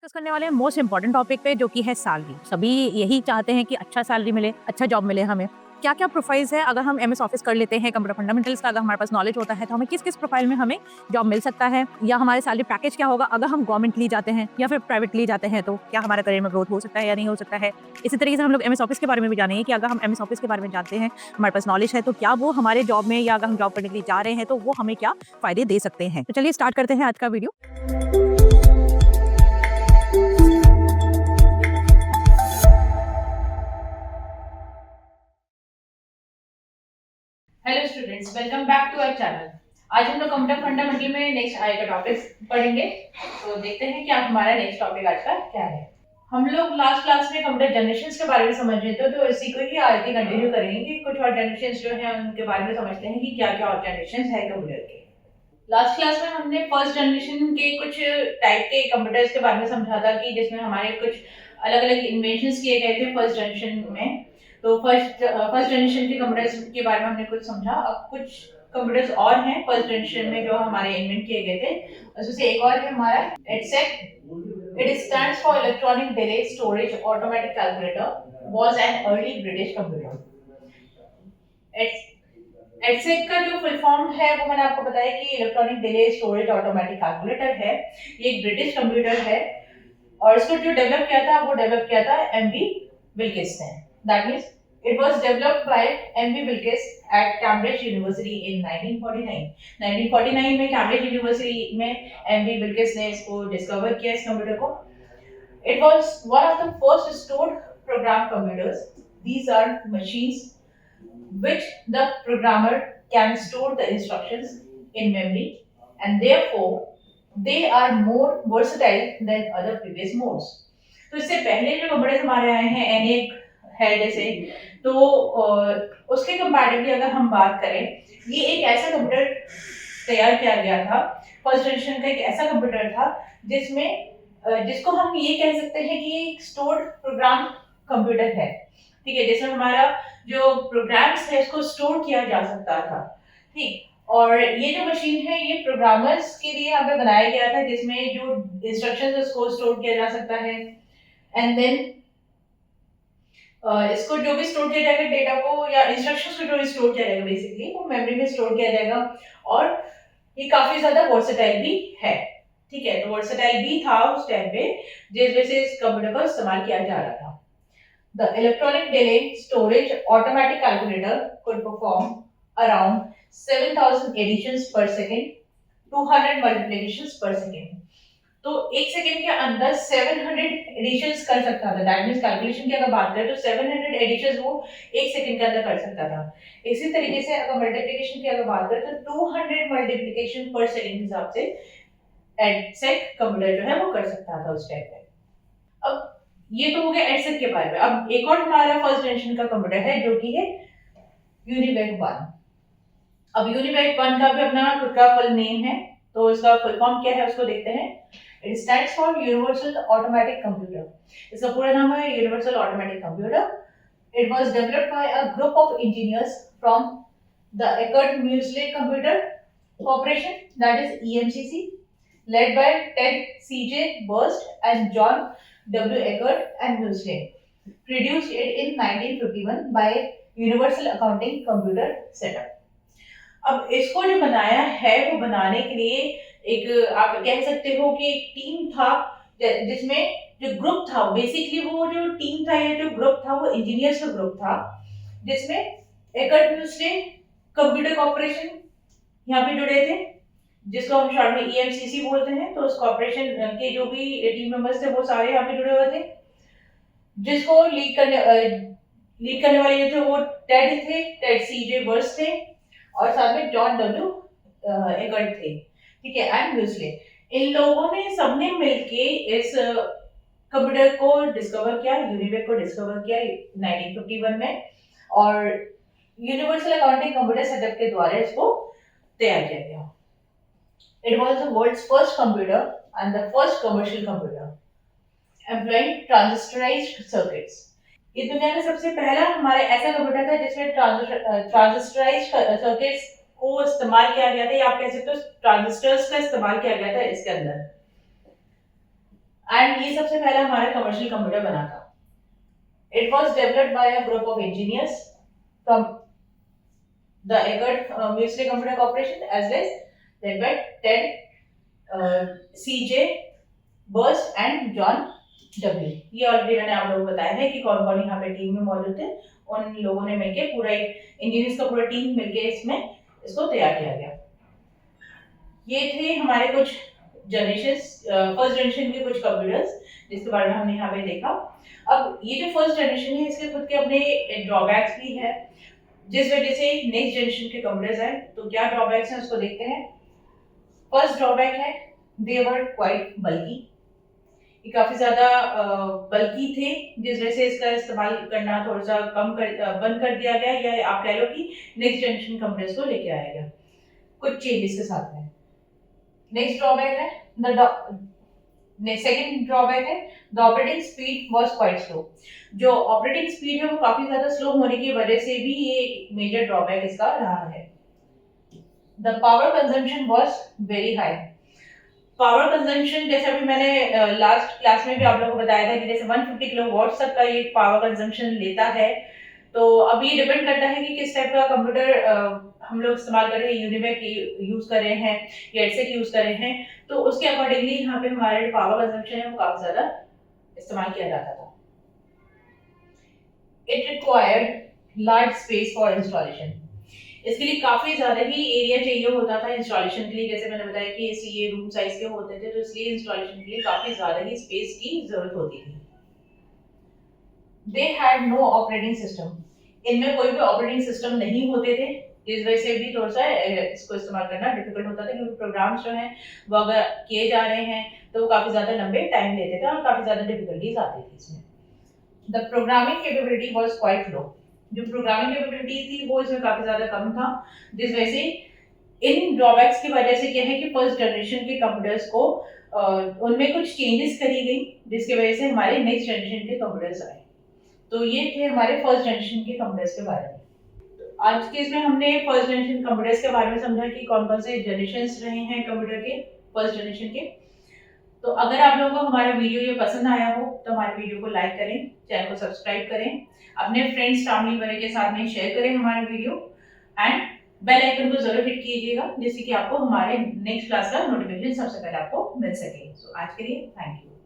Discuss करने वाले हैं मोस्ट इंपॉर्टेंट टॉपिक पे, जो कि है सैलरी। सभी यही चाहते हैं कि अच्छा सैलरी मिले, अच्छा जॉब मिले हमें। क्या क्या प्रोफाइल्स है, अगर हम एमएस ऑफिस कर लेते हैं, कंप्यूटर फंडामेंटल्स का अगर हमारे पास नॉलेज होता है, तो हमें किस किस प्रोफाइल में हमें जॉब मिल सकता है, या हमारे सैलरी पैकेज क्या होगा अगर हम गवर्नमेंटली जाते हैं या फिर प्राइवेटली जाते हैं, तो क्या हमारा करियर में ग्रोथ हो सकता है या नहीं हो सकता है। इसी तरीके से हम लोग एमएस ऑफिस के बारे में भी जानेंगे कि अगर हम एमएस ऑफिस के बारे में जानते हैं, हमारे पास नॉलेज है, तो क्या वो हमारे जॉब में, या अगर हम जॉब करने के लिए जा रहे हैं तो वो हमें क्या फायदे दे सकते हैं। तो चलिए स्टार्ट करते हैं आज का video. Hello students, welcome back to our channel. आज हम लोग कंप्यूटर फंडामेंटल में नेक्स्ट आएगा टॉपिक पढ़ेंगे। तो देखते हैं कि आप हमारा नेक्स्ट टॉपिक आज का क्या है। हम लोग लास्ट क्लास में कंप्यूटर जनरेशंस के बारे में समझ रहे थे, तो इसी को ही आगे कंटिन्यू करेंगे कि कुछ और जनरेशंस जो है उनके बारे में समझते हैं कि क्या क्या और जनरेशंस है कंप्यूटर के। लास्ट क्लास में हमने फर्स्ट जनरेशन के कुछ टाइप के कंप्यूटर्स के बारे में समझा था कि जिसमें हमारे कुछ अलग अलग इन्वेंशंस किए गए थे फर्स्ट जनरेशन में। तो फर्स्ट जनरेशन के कंप्यूटर्स के बारे में हमने कुछ समझा। अब कुछ कंप्यूटर्स और हैं फर्स्ट जनरेशन में जो हमारे इन्वेंट किए गए थे। उसमें से एक और है हमारा EDSEC। It stands for electronic delay storage automatic calculator, was an early British computer. EDSAC का जो फुल फॉर्म है वो मैंने आपको बताया कि electronic delay storage automatic calculator है। ये एक ब्रिटिश कंप्यूटर है और इसको जो डेवलप किया था वो डेवलप किया था एमबी विल्किस ने। That means it was developed by MB Wilkes at Cambridge University in 1949। 1949 में कैम्ब्रिज यूनिवर्सिटी में एमबी विल्किस ने इसको डिस्कवर किया, इस कंप्यूटर को। It was one of the first stored program computers. These are machines which the programmer can store the instructions in memory, and therefore they are more versatile than other previous modes. तो इससे पहले जो computers हमारे आए हैं एनएक है जैसे, तो उसके कंपैरेटिवली अगर हम बात करें, ये एक ऐसा कंप्यूटर तैयार किया गया था, फर्स्ट जनरेशन का एक ऐसा कंप्यूटर था जिसमें जिसको हम ये कह सकते हैं कि एक स्टोर्ड प्रोग्राम कंप्यूटर है। ठीक है, जैसे हमारा जो प्रोग्राम्स है इसको स्टोर किया जा सकता था। ठीक, और ये जो मशीन है ये प्रोग्रामर्स के लिए यहाँ पे बनाया गया था, जिसमें जो इंस्ट्रक्शंस है उसको स्टोर किया जा सकता है। एंड देन इसको जो भी स्टोर किया जाएगा डेटा को या इंस्ट्रक्शंस को जो भी स्टोर किया जाएगा बेसिकली वो मेमोरी में स्टोर किया जाएगा। और ये काफी ज्यादा वर्सेटाइल भी है। ठीक है, तो वर्सेटाइल भी था उस टाइम पे, जिस वजह से इस कंप्यूटर का इस्तेमाल किया जा रहा था। The electronic delay storage automatic calculator could perform around 7,000 additions per second, 200 multiplications per second. तो एक सेकंड के अंदर 700 एडिशंस कर सकता था। दैट मींस कैलकुलेशन की अगर बात करें तो 700 एडिशंस वो एक सेकंड के अंदर कर सकता था। इसी तरीके से अगर मल्टीप्लिकेशन की अगर बात करें तो 200 मल्टीप्लिकेशन पर सेकंड के हिसाब से एडसेक कंप्यूटर जो है वो कर सकता था उस टाइम पे। अब ये तो हो गया एडसेक के बारे में। अब एक और हमारा फर्स्ट जनरेशन का कंप्यूटर है जो कि है यूनिवेक 1। अब यूनिवेक 1 का भी अपना खुद का फुल नेम है, तो इसका फुल फॉर्म क्या है उसको देखते हैं। It stands for universal automatic computer. इसका पूरा नाम है universal automatic computer. It was developed by a group of engineers from the Eckert Mauchly computer corporation, that is EMCC, led by Ted C.J. Burst and John W. Eckert and Muesli. Produced it in 1951 by Universal Accounting Computer Setup. अब इसको जो बनाया है वो बनाने के लिए एक आप कह सकते हो कि एक टीम था, जिसमें जो ग्रुप था बेसिकली वो जो टीम था या जो ग्रुप था वो इंजीनियर्स का ग्रुप था, जिसमें एकर्ट म्यूसले कंप्यूटर कॉर्पोरेशन यहाँ पे जुड़े थे, जिसको हम शॉर्ट में EMCC बोलते हैं। तो उस कॉर्पोरेशन के जो भी टीम मेंबर्स थे वो सारे यहाँ पे जुड़े हुए थे। जिसको लीड करने वाले जो थे वो टेड CJ बर्स्ट थे, और साथ में जॉन W. एगर्ट थे। ठीक है, एंड म्यूसले। इन लोगों ने सबने मिलके इस कंप्यूटर को डिस्कवर किया, यूनिवेक को डिस्कवर किया 1951 में, और यूनिवर्सल अकाउंटिंग कंप्यूटर सेटअप के द्वारा इसको तैयार किया गया। It was the world's first computer and the first commercial computer employing transistorized circuits. ये दुनिया में सबसे पहला हमारा ऐसा कंप्यूटर था जिसमें ट्रांजिस्टराइज्ड सर्किट्स को इस्तेमाल किया गया था, या आप कह सकते हो ट्रांजिस्टर्स का इस्तेमाल किया गया था इसके अंदर। एंड ये सबसे पहला हमारा कमर्शियल कंप्यूटर बना था. It was developed by a group of engineers from the Eckert Mauchly computer corporation as well developed Ted C J Burst and John W. ये ऑलरेडी मैंने आप लोगों को बताया है कि कौन कौन यहाँ पे टीम में मौजूद थे. उन लोगों ने मिलकर पूरा एक इंजीनियर्स का पूरा टीम मिलके इसमें इसको तैयार किया गया. ये थे हमारे कुछ जनरेशन, फर्स्ट जनरेशन के कुछ कंप्यूटर्स जिसके बारे में हमने यहाँ पे देखा. अब ये जो फर्स्ट जनरेशन है इसके खुद के अपने ड्रॉबैक्स भी है जिस वजह से नेक्स्ट जनरेशन के कंप्यूटर्स आए. तो क्या ड्रॉबैक्स हैं उसको देखते हैं. फर्स्ट ड्रॉबैक है दे वर क्वाइट बल्की. ये काफी ज्यादा बल्की थे जिस वजह से इसका इस्तेमाल करना थोड़ा सा बंद कर दिया गया, या आप कह लो कि नेक्स्ट जनरेशन कंप्यूटर्स को लेके आया गया कुछ चेंजेस के साथ में. नेक्स्ट ड्रॉबैक है सेकेंड ड्रॉबैक है the operating speed was quite slow. जो ऑपरेटिंग स्पीड है वो काफी ज्यादा स्लो होने की वजह से भी ये एक मेजर ड्रॉबैक इसका रहा है. The power consumption was very high. Power consumption जैसे अभी मैंने लास्ट क्लास में भी आप लोगों को बताया था कि जैसे 150 किलोवाट तक का ये पावर कंजम्पशन लेता है. तो अब ये डिपेंड करता है कि किस टाइप का कंप्यूटर हम लोग इस्तेमाल कर रहे हैं, यूनिमैक यूज कर रहे हैं या एडसेक यूज कर रहे हैं. तो उसके अकॉर्डिंगली यहाँ पे हमारे पावर कंजम्पशन है वो काफी ज्यादा इस्तेमाल किया जाता था. It required large space for installation. इसके लिए काफी ज्यादा ही एरिया चाहिए होता था इंस्टॉलेशन के लिए. जैसे मैंने बताया कि ये रूम साइज के होते थे तो इसलिए इंस्टॉलेशन के लिए काफी ज्यादा ही स्पेस की जरूरत होती थी. They had no operating system. इनमें कोई भी ऑपरेटिंग सिस्टम नहीं होते थे इस वजह से भी थोड़ा सा इसको इस्तेमाल करना डिफिकल्ट होता था क्योंकि प्रोग्राम्स जो हैं वो अगर किए जा रहे हैं तो वो काफी ज्यादा लंबे टाइम लेते थे और काफी ज्यादा डिफिकल्टीज आती थी इसमें. The programming capability was quite low. जो प्रोग्रामिंग कैपेबिलिटी थी वो इसमें काफी ज्यादा कम था जिस वजह से इन ड्रॉबैक्स की वजह से क्या है कि फर्स्ट जनरेशन के कंप्यूटर्स को उनमें कुछ चेंजेस करी गई जिसकी वजह से हमारे नेक्स्ट जनरेशन के कंप्यूटर्स आए. तो ये थे हमारे फर्स्ट जनरेशन के कंप्यूटर्स के बारे में. आज के इसमें हमने फर्स्ट जनरेशन कंप्यूटर्स के बारे में समझा कि कौन कौन से जनरेशंस रहे हैं कंप्यूटर के फर्स्ट जनरेशन के. तो अगर आप लोगों को हमारा वीडियो ये पसंद आया हो तो हमारे वीडियो को लाइक करें, चैनल को सब्सक्राइब करें, अपने फ्रेंड्स फैमिली वाले के साथ में शेयर करें हमारा वीडियो एंड बेल आइकन को जरूर हिट कीजिएगा जिससे कि आपको हमारे नेक्स्ट क्लास का नोटिफिकेशन सबसे पहले आपको मिल सके. सो आज के लिए थैंक यू.